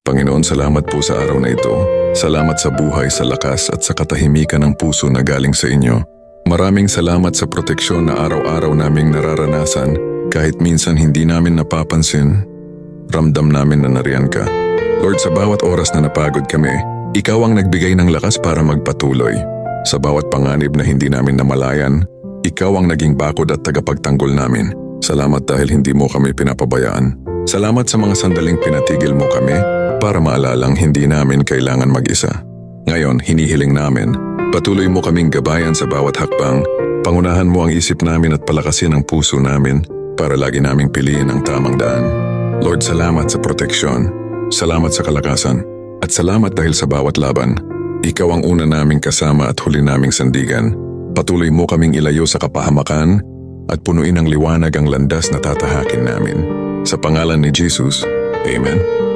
Panginoon, salamat po sa araw na ito. Salamat sa buhay, sa lakas at sa katahimikan ng puso na galing sa inyo. Maraming salamat sa proteksyon na araw-araw naming nararanasan kahit minsan hindi namin napapansin. Ramdam namin na nariyan ka. Lord, sa bawat oras na napagod kami, ikaw ang nagbigay ng lakas para magpatuloy. Sa bawat panganib na hindi namin namalayan, ikaw ang naging bakod at tagapagtanggol namin. Salamat dahil hindi mo kami pinapabayaan. Salamat sa mga sandaling pinatigil mo kami para maalalang hindi namin kailangan mag-isa. Ngayon, hinihiling namin, patuloy mo kaming gabayan sa bawat hakbang. Pangunahan mo ang isip namin at palakasin ang puso namin para lagi naming piliin ang tamang daan. Lord, salamat sa proteksyon. Salamat sa kalakasan. At salamat dahil sa bawat laban. Ikaw ang una naming kasama at huli naming sandigan. Patuloy mo kaming ilayo sa kapahamakan at punuin ng liwanag ang landas na tatahakin namin. Sa pangalan ni Jesus, Amen.